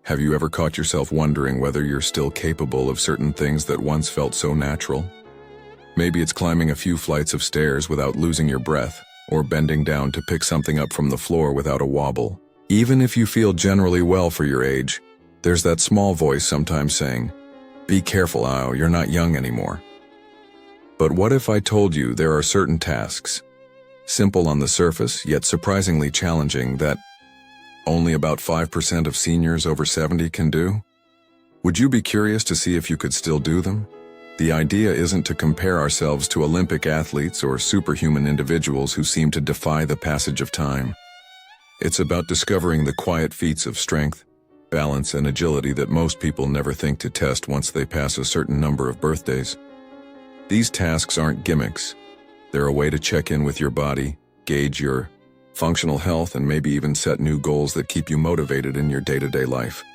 Have you ever caught yourself wondering whether you're still capable of certain things that once felt so natural? Maybe it's climbing a few flights of stairs without losing your breath, or bending down to pick something up from the floor without a wobble. Even if you feel generally well for your age, there's that small voice sometimes saying, "Be careful, Ao, you're not young anymore." But what if I told you there are certain tasks, simple on the surface yet surprisingly challenging, that only about 5% of seniors over 70 can do? Would you be curious to see if you could still do them? The idea isn't to compare ourselves to Olympic athletes or superhuman individuals who seem to defy the passage of time. It's about discovering the quiet feats of strength, balance, and agility that most people never think to test once they pass a certain number of birthdays. These tasks aren't gimmicks. They're a way to check in with your body, gauge your functional health, and maybe even set new goals that keep you motivated in your day-to-day life.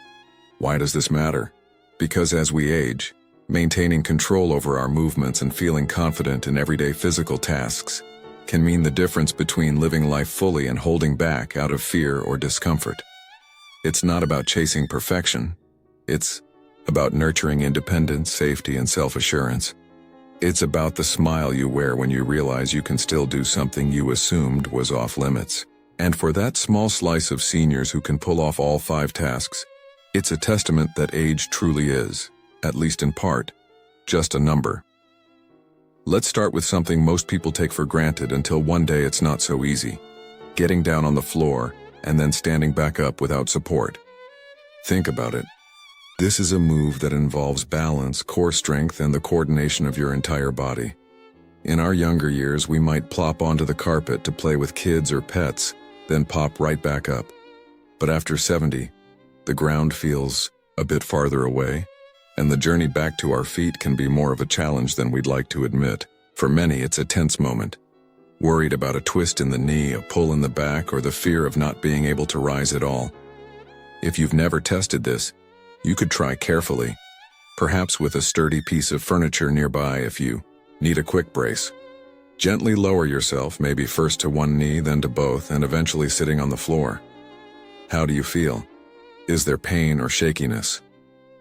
Why does this matter? Because as we age, maintaining control over our movements and feeling confident in everyday physical tasks can mean the difference between living life fully and holding back out of fear or discomfort. It's not about chasing perfection. It's about nurturing independence, safety, and self-assurance. It's about the smile you wear when you realize you can still do something you assumed was off limits. And for that small slice of seniors who can pull off all 5 tasks, it's a testament that age truly is, at least in part, just a number. Let's start with something most people take for granted until one day it's not so easy: getting down on the floor and then standing back up without support. Think about it. This is a move that involves balance, core strength, and the coordination of your entire body. In our younger years, we might plop onto the carpet to play with kids or pets, then pop right back up. But after 70, the ground feels a bit farther away, and the journey back to our feet can be more of a challenge than we'd like to admit. For many, it's a tense moment, worried about a twist in the knee, a pull in the back, or the fear of not being able to rise at all. If you've never tested this, you could try carefully, perhaps with a sturdy piece of furniture nearby if you need a quick brace. Gently lower yourself, maybe first to one knee, then to both, and eventually sitting on the floor. How do you feel? Is there pain or shakiness?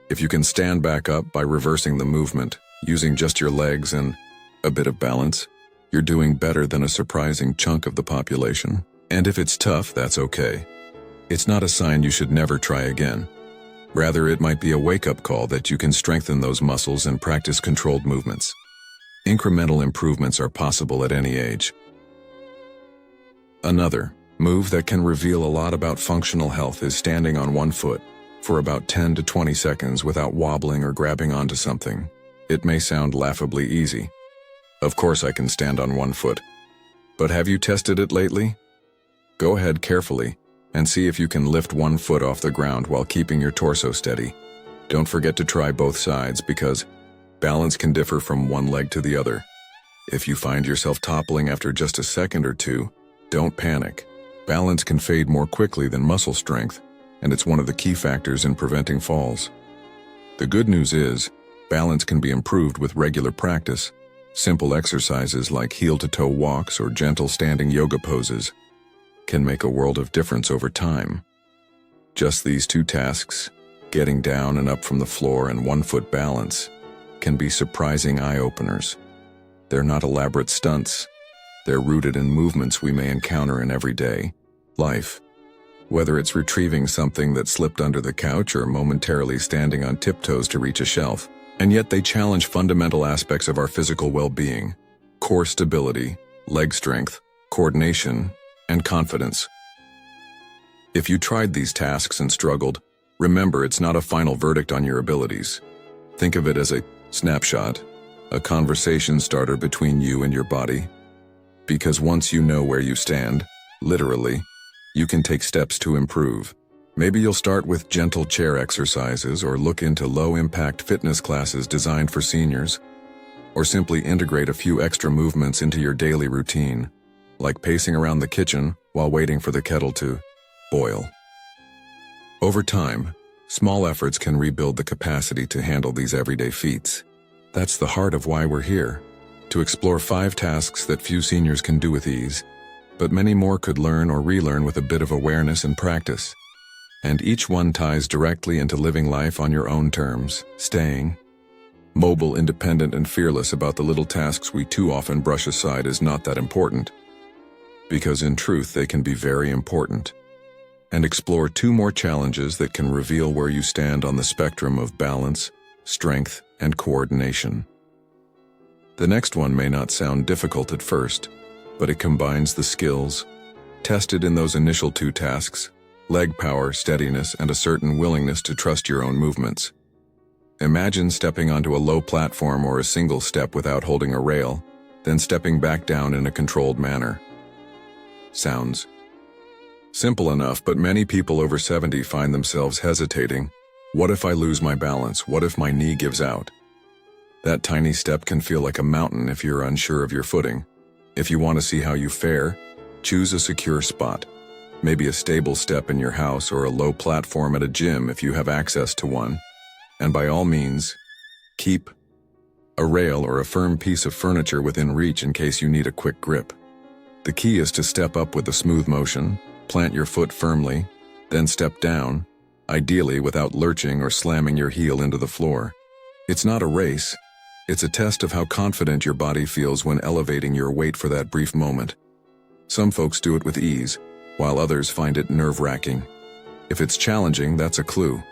If you can stand back up by reversing the movement, using just your legs and a bit of balance, you're doing better than a surprising chunk of the population. And if it's tough, that's okay. It's not a sign you should never try again. Rather, it might be a wake-up call that you can strengthen those muscles and practice controlled movements. Incremental improvements are possible at any age. Another move that can reveal a lot about functional health is standing on one foot for about 10 to 20 seconds without wobbling or grabbing onto something. It may sound laughably easy. Of course I can stand on one foot. But have you tested it lately? Go ahead carefully and see if you can lift one foot off the ground while keeping your torso steady. Don't forget to try both sides, because balance can differ from one leg to the other. If you find yourself toppling after just a second or two, don't panic. Balance can fade more quickly than muscle strength, and it's one of the key factors in preventing falls. The good news is, balance can be improved with regular practice. Simple exercises like heel-to-toe walks or gentle standing yoga poses can make a world of difference over time. Just these 2 tasks, getting down and up from the floor and 1-foot balance, can be surprising eye-openers. They're not elaborate stunts. They're rooted in movements we may encounter in everyday life. Whether it's retrieving something that slipped under the couch or momentarily standing on tiptoes to reach a shelf. And yet they challenge fundamental aspects of our physical well-being: core stability, leg strength, coordination, and confidence. If you tried these tasks and struggled, remember it's not a final verdict on your abilities. Think of it as a snapshot, a conversation starter between you and your body. Because once you know where you stand, literally, you can take steps to improve. Maybe you'll start with gentle chair exercises, or look into low-impact fitness classes designed for seniors, or simply integrate a few extra movements into your daily routine, like pacing around the kitchen while waiting for the kettle to boil. Over time, small efforts can rebuild the capacity to handle these everyday feats. That's the heart of why we're here, to explore 5 tasks that few seniors can do with ease, but many more could learn or relearn with a bit of awareness and practice. and each one ties directly into living life on your own terms, staying mobile, independent, and fearless about the little tasks we too often brush aside as not that important. Because in truth, they can be very important. And explore 2 more challenges that can reveal where you stand on the spectrum of balance, strength, and coordination. The next one may not sound difficult at first, but it combines the skills tested in those initial 2 tasks: leg power, steadiness, and a certain willingness to trust your own movements. Imagine stepping onto a low platform or a single step without holding a rail, then stepping back down in a controlled manner. Sounds simple enough, but many people over 70 find themselves hesitating. What if I lose my balance? What if my knee gives out? That tiny step can feel like a mountain if you're unsure of your footing. If you want to see how you fare, choose a secure spot. Maybe a stable step in your house or a low platform at a gym if you have access to one. And by all means, keep a rail or a firm piece of furniture within reach in case you need a quick grip. The key is to step up with a smooth motion, plant your foot firmly, then step down, ideally without lurching or slamming your heel into the floor. It's not a race. It's a test of how confident your body feels when elevating your weight for that brief moment. Some folks do it with ease, while others find it nerve-wracking. If it's challenging, that's a clue.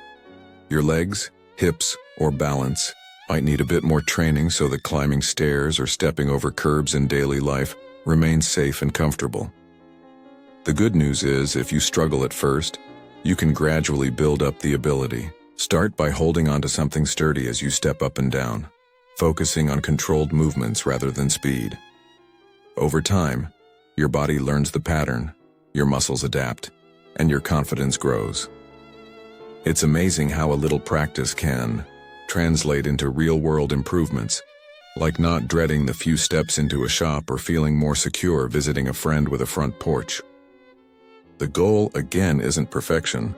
Your legs, hips, or balance might need a bit more training so that climbing stairs or stepping over curbs in daily life remains safe and comfortable. The good news is, if you struggle at first, you can gradually build up the ability. Start by holding onto something sturdy as you step up and down, focusing on controlled movements rather than speed. Over time, your body learns the pattern, your muscles adapt, and your confidence grows. It's amazing how a little practice can translate into real-world improvements, like not dreading the few steps into a shop or feeling more secure visiting a friend with a front porch. The goal, again, isn't perfection,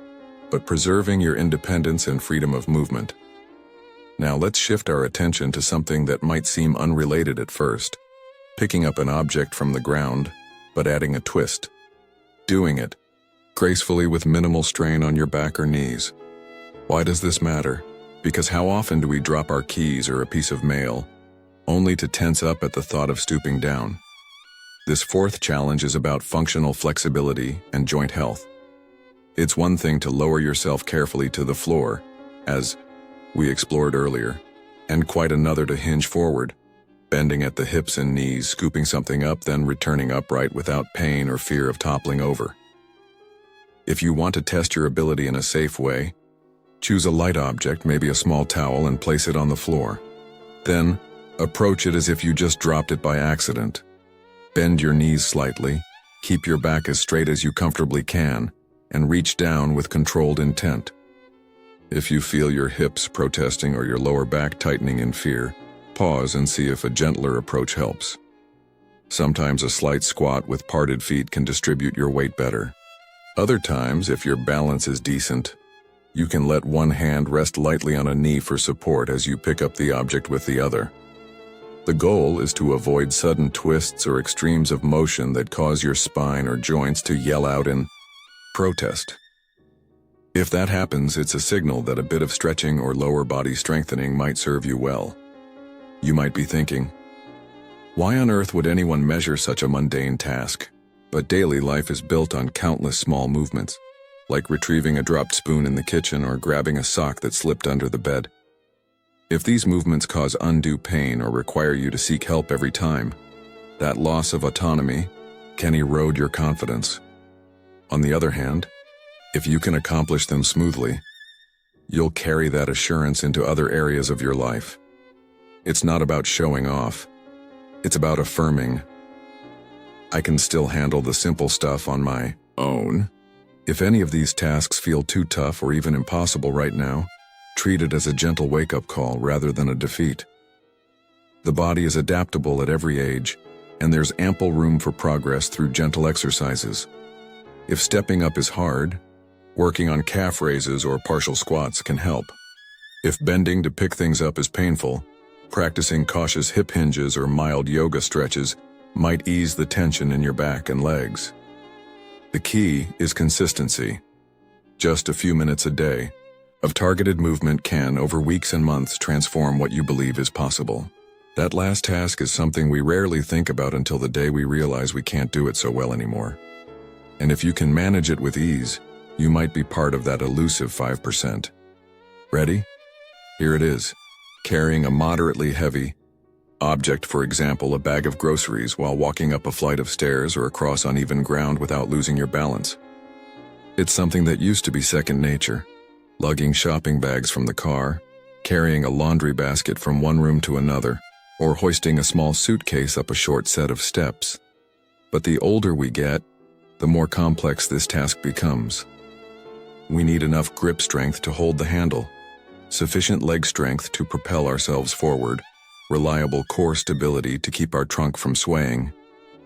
but preserving your independence and freedom of movement. Now let's shift our attention to something that might seem unrelated at first: picking up an object from the ground, but adding a twist. Doing it gracefully with minimal strain on your back or knees. Why does this matter? Because how often do we drop our keys or a piece of mail, only to tense up at the thought of stooping down? This 4th challenge is about functional flexibility and joint health. It's one thing to lower yourself carefully to the floor, as we explored earlier, and quite another to hinge forward, bending at the hips and knees, scooping something up, then returning upright without pain or fear of toppling over. If you want to test your ability in a safe way, choose a light object, maybe a small towel, and place it on the floor. Then, approach it as if you just dropped it by accident. Bend your knees slightly, keep your back as straight as you comfortably can, and reach down with controlled intent. If you feel your hips protesting or your lower back tightening in fear, pause and see if a gentler approach helps. Sometimes a slight squat with parted feet can distribute your weight better. Other times, if your balance is decent, you can let one hand rest lightly on a knee for support as you pick up the object with the other. The goal is to avoid sudden twists or extremes of motion that cause your spine or joints to yell out in protest. If that happens, it's a signal that a bit of stretching or lower body strengthening might serve you well. You might be thinking, why on earth would anyone measure such a mundane task? But daily life is built on countless small movements, like retrieving a dropped spoon in the kitchen or grabbing a sock that slipped under the bed. If these movements cause undue pain or require you to seek help every time, that loss of autonomy can erode your confidence. On the other hand, if you can accomplish them smoothly, you'll carry that assurance into other areas of your life. It's not about showing off. It's about affirming, I can still handle the simple stuff on my own. If any of these tasks feel too tough or even impossible right now, treat it as a gentle wake-up call rather than a defeat. The body is adaptable at every age, and there's ample room for progress through gentle exercises. If stepping up is hard, working on calf raises or partial squats can help. If bending to pick things up is painful, practicing cautious hip hinges or mild yoga stretches might ease the tension in your back and legs. The key is consistency. Just a few minutes a day of targeted movement can, over weeks and months, transform what you believe is possible. That last task is something we rarely think about until the day we realize we can't do it so well anymore. And if you can manage it with ease, you might be part of that elusive 5%. Ready? Here it is. Carrying a moderately heavy object, for example, a bag of groceries, while walking up a flight of stairs or across uneven ground without losing your balance. It's something that used to be second nature. Lugging shopping bags from the car, carrying a laundry basket from one room to another, or hoisting a small suitcase up a short set of steps. But the older we get, the more complex this task becomes. We need enough grip strength to hold the handle, sufficient leg strength to propel ourselves forward, reliable core stability to keep our trunk from swaying,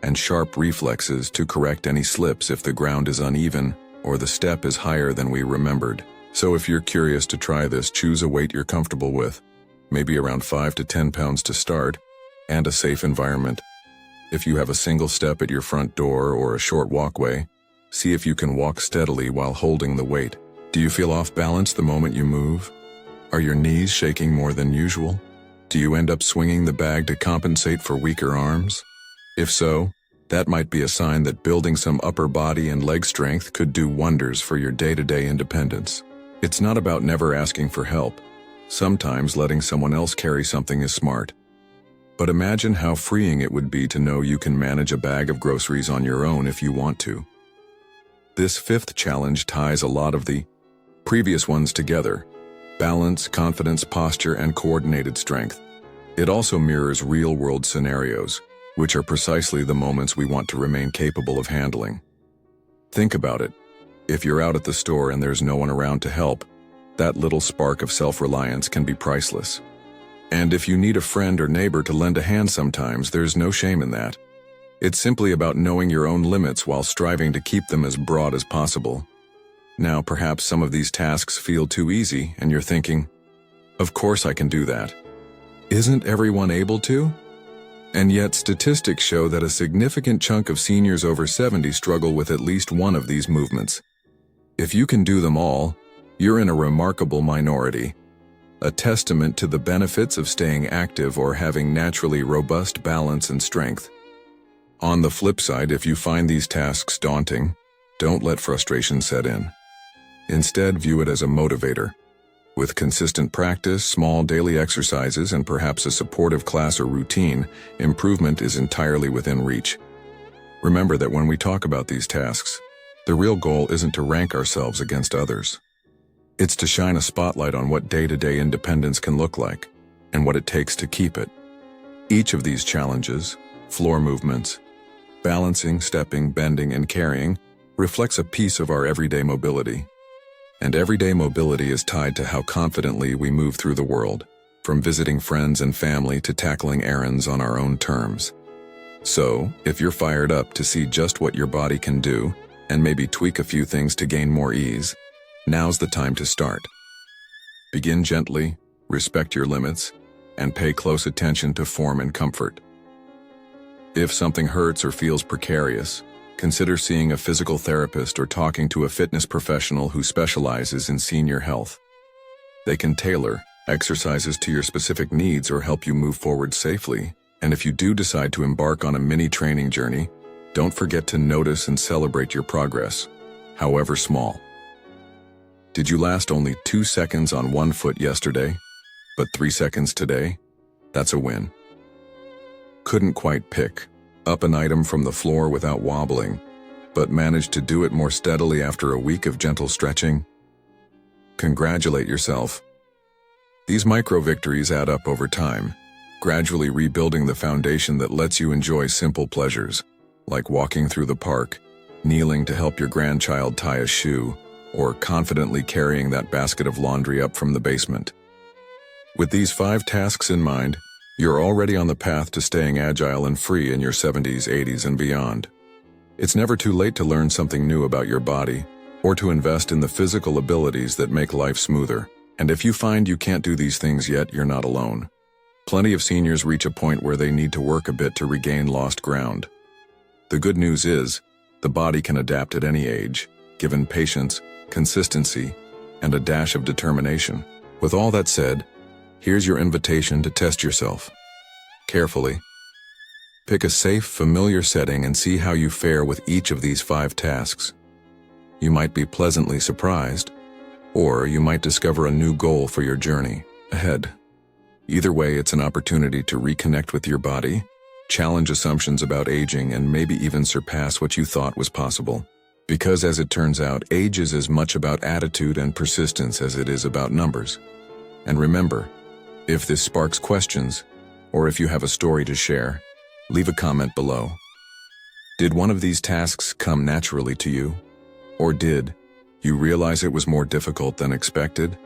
and sharp reflexes to correct any slips if the ground is uneven or the step is higher than we remembered. So if you're curious to try this, choose a weight you're comfortable with, maybe around 5 to 10 pounds to start, and a safe environment. If you have a single step at your front door or a short walkway, see if you can walk steadily while holding the weight. Do you feel off balance the moment you move? Are your knees shaking more than usual? Do you end up swinging the bag to compensate for weaker arms? If so, that might be a sign that building some upper body and leg strength could do wonders for your day-to-day independence. It's not about never asking for help. Sometimes letting someone else carry something is smart. But imagine how freeing it would be to know you can manage a bag of groceries on your own if you want to. This fifth challenge ties a lot of the previous ones together: balance, confidence, posture, and coordinated strength. It also mirrors real-world scenarios, which are precisely the moments we want to remain capable of handling. Think about it. If you're out at the store and there's no one around to help, that little spark of self-reliance can be priceless. And if you need a friend or neighbor to lend a hand sometimes, there's no shame in that. It's simply about knowing your own limits while striving to keep them as broad as possible. Now, perhaps some of these tasks feel too easy, and you're thinking, of course I can do that. Isn't everyone able to? And yet statistics show that a significant chunk of seniors over 70 struggle with at least one of these movements. If you can do them all, you're in a remarkable minority, a testament to the benefits of staying active or having naturally robust balance and strength. On the flip side, if you find these tasks daunting, don't let frustration set in. Instead, view it as a motivator. With consistent practice, small daily exercises, and perhaps a supportive class or routine, improvement is entirely within reach. Remember that when we talk about these tasks, the real goal isn't to rank ourselves against others. It's to shine a spotlight on what day-to-day independence can look like, and what it takes to keep it. Each of these challenges, floor movements, balancing, stepping, bending, and carrying, reflects a piece of our everyday mobility. And everyday mobility is tied to how confidently we move through the world, from visiting friends and family to tackling errands on our own terms. So, if you're fired up to see just what your body can do, and maybe tweak a few things to gain more ease, now's the time to start. Begin gently, respect your limits, and pay close attention to form and comfort. If something hurts or feels precarious, consider seeing a physical therapist or talking to a fitness professional who specializes in senior health. They can tailor exercises to your specific needs or help you move forward safely. And if you do decide to embark on a mini training journey, don't forget to notice and celebrate your progress, however small. Did you last only 2 seconds on one foot yesterday, but 3 seconds today? That's a win. Couldn't quite pick up an item from the floor without wobbling, but managed to do it more steadily after a week of gentle stretching? Congratulate yourself. These micro-victories add up over time, gradually rebuilding the foundation that lets you enjoy simple pleasures, like walking through the park, kneeling to help your grandchild tie a shoe, or confidently carrying that basket of laundry up from the basement. With these 5 tasks in mind, you're already on the path to staying agile and free in your 70s, 80s, and beyond. It's never too late to learn something new about your body, or to invest in the physical abilities that make life smoother. And if you find you can't do these things yet, you're not alone. Plenty of seniors reach a point where they need to work a bit to regain lost ground. The good news is, the body can adapt at any age, given patience, consistency, and a dash of determination. With all that said, here's your invitation to test yourself. Carefully, pick a safe, familiar setting and see how you fare with each of these 5 tasks. You might be pleasantly surprised, or you might discover a new goal for your journey ahead. Either way, it's an opportunity to reconnect with your body, challenge assumptions about aging, and maybe even surpass what you thought was possible. Because as it turns out, age is as much about attitude and persistence as it is about numbers. And remember, if this sparks questions, or if you have a story to share, leave a comment below. Did one of these tasks come naturally to you? Or did you realize it was more difficult than expected?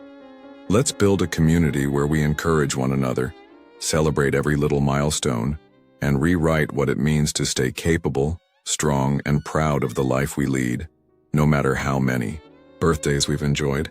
Let's build a community where we encourage one another, celebrate every little milestone, and rewrite what it means to stay capable, strong, and proud of the life we lead, no matter how many birthdays we've enjoyed.